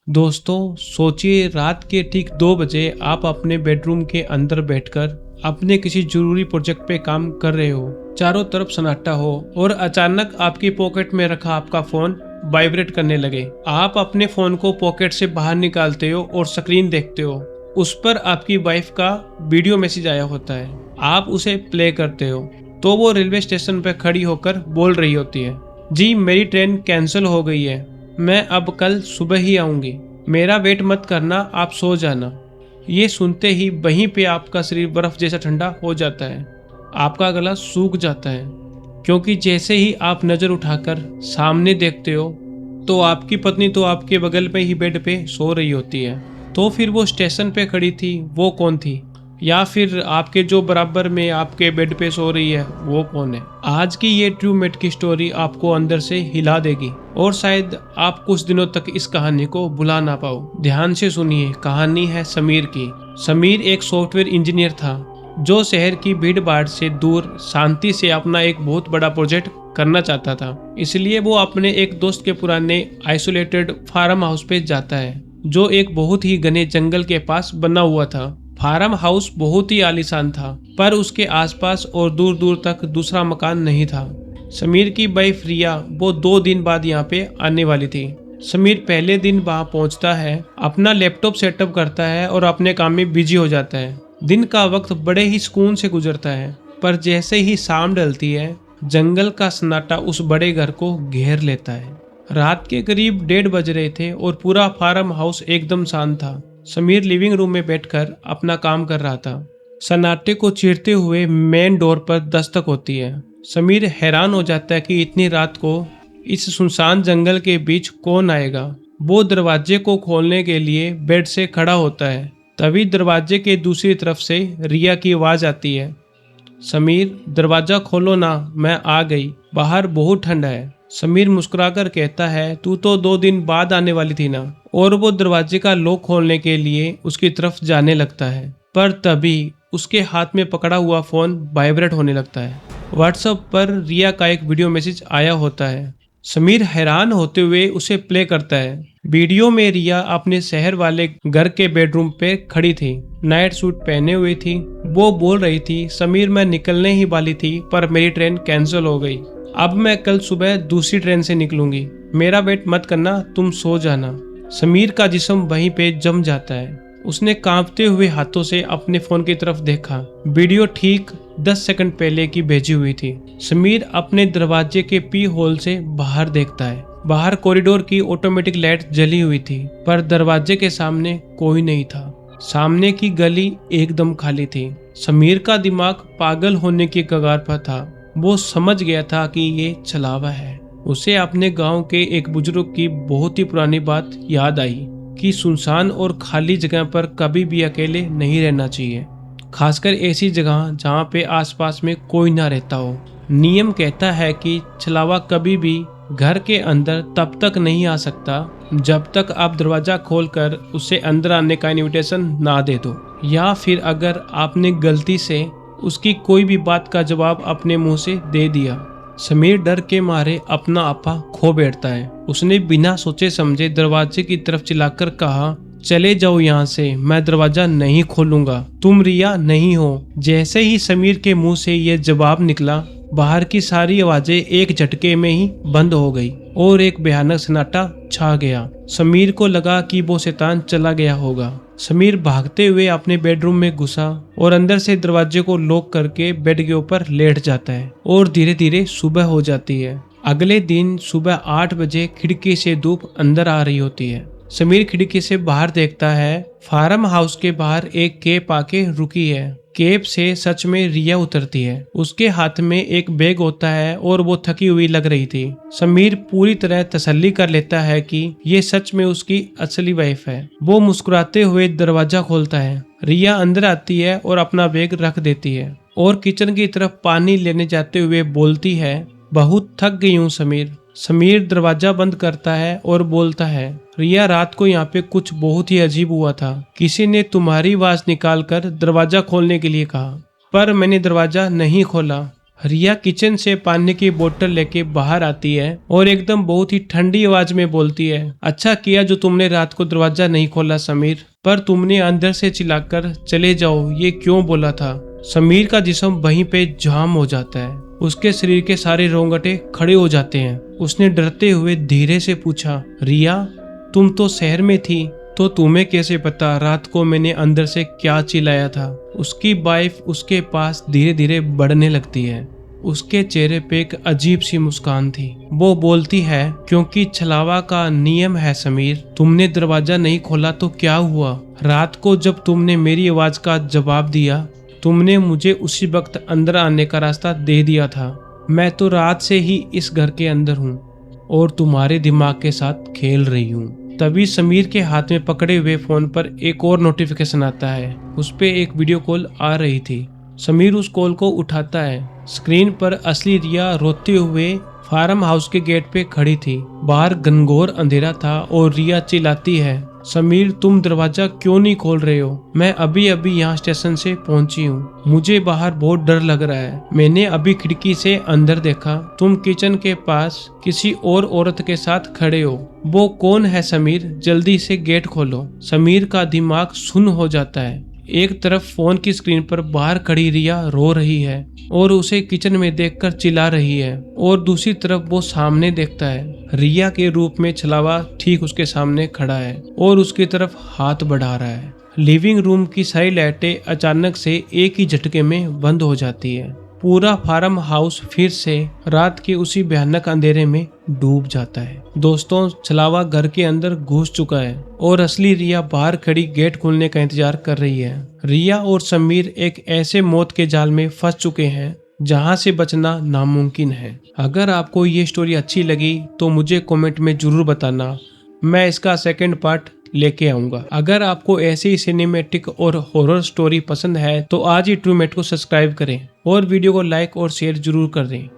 दोस्तों सोचिए, रात के ठीक 2 बजे आप अपने बेडरूम के अंदर बैठकर अपने किसी जरूरी प्रोजेक्ट पे काम कर रहे हो। चारों तरफ सन्नाटा हो और अचानक आपकी पॉकेट में रखा आपका फोन वाइब्रेट करने लगे। आप अपने फोन को पॉकेट से बाहर निकालते हो और स्क्रीन देखते हो। उस पर आपकी वाइफ का वीडियो मैसेज आया होता है। आप उसे प्ले करते हो तो वो रेलवे स्टेशन पर खड़ी होकर बोल रही होती है, जी मेरी ट्रेन कैंसिल हो गई है, मैं अब कल सुबह ही आऊंगी, मेरा वेट मत करना, आप सो जाना। ये सुनते ही वहीं पे आपका शरीर बर्फ जैसा ठंडा हो जाता है। आपका गला सूख जाता है, क्योंकि जैसे ही आप नज़र उठाकर सामने देखते हो तो आपकी पत्नी तो आपके बगल पे ही बेड पे सो रही होती है। तो फिर वो स्टेशन पे खड़ी थी वो कौन थी, या फिर आपके जो बराबर में आपके बेड पे सो रही है वो कौन है? आज की ये ट्रू मेट की स्टोरी आपको अंदर से हिला देगी और शायद आप कुछ दिनों तक इस कहानी को भुला ना पाओ। ध्यान से सुनिए, कहानी है समीर की। समीर एक सॉफ्टवेयर इंजीनियर था जो शहर की भीड़ भाड़ से दूर शांति से अपना एक बहुत बड़ा प्रोजेक्ट करना चाहता था। इसलिए वो अपने एक दोस्त के पुराने आइसोलेटेड फार्म हाउस पे जाता है, जो एक बहुत ही घने जंगल के पास बना हुआ था। फार्म हाउस बहुत ही आलीशान था, पर उसके आसपास और दूर दूर तक दूसरा मकान नहीं था। समीर की वाइफ रिया वो 2 दिन बाद यहाँ पे आने वाली थी। समीर पहले दिन वहाँ पहुँचता है, अपना लैपटॉप सेटअप करता है और अपने काम में बिजी हो जाता है। दिन का वक्त बड़े ही सुकून से गुजरता है, पर जैसे ही शाम ढलती है जंगल का सन्नाटा उस बड़े घर को घेर लेता है। रात के करीब 1:30 बज रहे थे और पूरा फार्म हाउस एकदम शांत था। समीर लिविंग रूम में बैठकर अपना काम कर रहा था। सन्नाटे को चीरते हुए मेन डोर पर दस्तक होती है। समीर हैरान हो जाता है कि इतनी रात को इस सुनसान जंगल के बीच कौन आएगा। वो दरवाजे को खोलने के लिए बेड से खड़ा होता है। तभी दरवाजे के दूसरी तरफ से रिया की आवाज आती है, समीर दरवाजा खोलो ना, मैं आ गई, बाहर बहुत ठंडा है। समीर मुस्कुराकर कहता है, तू तो 2 दिन बाद आने वाली थी ना। और वो दरवाजे का लॉक खोलने के लिए उसकी तरफ जाने लगता है, पर तभी उसके हाथ में पकड़ा हुआ फोन वाइब्रेट होने लगता है। व्हाट्सएप पर रिया का एक वीडियो मैसेज आया होता है। समीर हैरान होते हुए उसे प्ले करता है। वीडियो में रिया अपने शहर वाले घर के बेडरूम पे खड़ी थी, नाइट सूट पहने हुई थी। वो बोल रही थी, समीर मैं निकलने ही वाली थी पर मेरी ट्रेन कैंसिल हो गई, अब मैं कल सुबह दूसरी ट्रेन से निकलूंगी, मेरा वेट मत करना, तुम सो जाना। समीर का जिस्म वहीं पे जम जाता है। उसने कांपते हुए हाथों से अपने फोन की तरफ देखा। वीडियो ठीक 10 सेकंड पहले की भेजी हुई थी। समीर अपने दरवाजे के पी होल से बाहर देखता है। बाहर कॉरिडोर की ऑटोमेटिक लाइट जली हुई थी, पर दरवाजे के सामने कोई नहीं था। सामने की गली एकदम खाली थी। समीर का दिमाग पागल होने की कगार पर था। वो समझ गया था कि ये छलावा है। उसे अपने गांव के एक बुजुर्ग की बहुत ही पुरानी बात याद आई कि सुनसान और खाली जगह पर कभी भी अकेले नहीं रहना चाहिए, खासकर ऐसी जगह जहाँ पे आसपास में कोई ना रहता हो। नियम कहता है कि छलावा कभी भी घर के अंदर तब तक नहीं आ सकता जब तक आप दरवाजा खोलकर उसे अंदर आने का इनविटेशन ना दे दो, या फिर अगर आपने गलती से उसकी कोई भी बात का जवाब अपने मुंह से दे दिया। समीर डर के मारे अपना आपा खो बैठता है। उसने बिना सोचे समझे दरवाजे की तरफ चिल्लाकर कहा, चले जाओ यहाँ से, मैं दरवाजा नहीं खोलूंगा, तुम रिया नहीं हो। जैसे ही समीर के मुंह से यह जवाब निकला, बाहर की सारी आवाजें एक झटके में ही बंद हो गई और एक भयानक सन्नाटा छा गया। समीर को लगा कि वो शैतान चला गया होगा। समीर भागते हुए अपने बेडरूम में घुसा और अंदर से दरवाजे को लॉक करके बेड के ऊपर लेट जाता है और धीरे धीरे सुबह हो जाती है। अगले दिन सुबह 8 बजे खिड़की से धूप अंदर आ रही होती है। समीर खिड़की से बाहर देखता है, फार्म हाउस के बाहर एक कैब आके रुकी है। कैब से सच में रिया उतरती है। उसके हाथ में एक बैग होता है और वो थकी हुई लग रही थी। समीर पूरी तरह तसल्ली कर लेता है कि ये सच में उसकी असली वाइफ है। वो मुस्कुराते हुए दरवाजा खोलता है। रिया अंदर आती है और अपना बैग रख देती है और किचन की तरफ पानी लेने जाते हुए बोलती है, बहुत थक गई हूँ समीर। समीर दरवाजा बंद करता है और बोलता है, रिया रात को यहाँ पे कुछ बहुत ही अजीब हुआ था। किसी ने तुम्हारी आवाज निकाल कर दरवाजा खोलने के लिए कहा, पर मैंने दरवाजा नहीं खोला। रिया किचन से पानी की बोतल लेके बाहर आती है और एकदम बहुत ही ठंडी आवाज में बोलती है, अच्छा किया जो तुमने रात को दरवाजा नहीं खोला समीर, पर तुमने अंदर से चिल्लाकर चले जाओ ये क्यों बोला था। समीर का जिस्म वहीं पे जाम हो जाता है, उसके शरीर के सारे रोंगटे खड़े हो जाते हैं। उसने डरते हुए धीरे से पूछा, रिया तुम तो शहर में थी, तो तुम्हें कैसे पता रात को मैंने अंदर से क्या चिल्लाया था। उसकी वाइफ उसके पास धीरे धीरे बढ़ने लगती है। उसके चेहरे पे एक अजीब सी मुस्कान थी। वो बोलती है, क्योंकि छलावा का नियम है समीर, तुमने दरवाजा नहीं खोला तो क्या हुआ। रात को जब तुमने मेरी आवाज का जवाब दिया, तुमने मुझे उसी वक्त अंदर आने का रास्ता दे दिया था। मैं तो रात से ही इस घर के अंदर हूँ और तुम्हारे दिमाग के साथ खेल रही हूँ। तभी समीर के हाथ में पकड़े हुए फोन पर एक और नोटिफिकेशन आता है। उस पे एक वीडियो कॉल आ रही थी। समीर उस कॉल को उठाता है। स्क्रीन पर असली रिया रोते हुए फार्म हाउस के गेट पे खड़ी थी। बाहर घनघोर अंधेरा था और रिया चिल्लाती है, समीर तुम दरवाजा क्यों नहीं खोल रहे हो। मैं अभी अभी यहाँ स्टेशन से पहुंची हूँ, मुझे बाहर बहुत डर लग रहा है। मैंने अभी खिड़की से अंदर देखा, तुम किचन के पास किसी और औरत के साथ खड़े हो। वो कौन है समीर, जल्दी से गेट खोलो। समीर का दिमाग सुन्न हो जाता है। एक तरफ फोन की स्क्रीन पर बाहर खड़ी रिया रो रही है और उसे किचन में देखकर चिल्ला रही है, और दूसरी तरफ वो सामने देखता है। रिया के रूप में छलावा ठीक उसके सामने खड़ा है और उसकी तरफ हाथ बढ़ा रहा है। लिविंग रूम की सारी लाइटें अचानक से एक ही झटके में बंद हो जाती है। पूरा फार्म हाउस फिर से रात के उसी भयानक अंधेरे में डूब जाता है। दोस्तों, छलावा घर के अंदर घुस चुका है और असली रिया बाहर खड़ी गेट खोलने का इंतजार कर रही है। रिया और समीर एक ऐसे मौत के जाल में फंस चुके हैं जहां से बचना नामुमकिन है। अगर आपको ये स्टोरी अच्छी लगी तो मुझे कमेंट में जरूर बताना, मैं इसका सेकंड पार्ट लेके आऊंगा। अगर आपको ऐसी सिनेमैटिक और हॉरर स्टोरी पसंद है तो आज ही ट्रूमेट को सब्सक्राइब करें और वीडियो को लाइक और शेयर जरूर कर दें।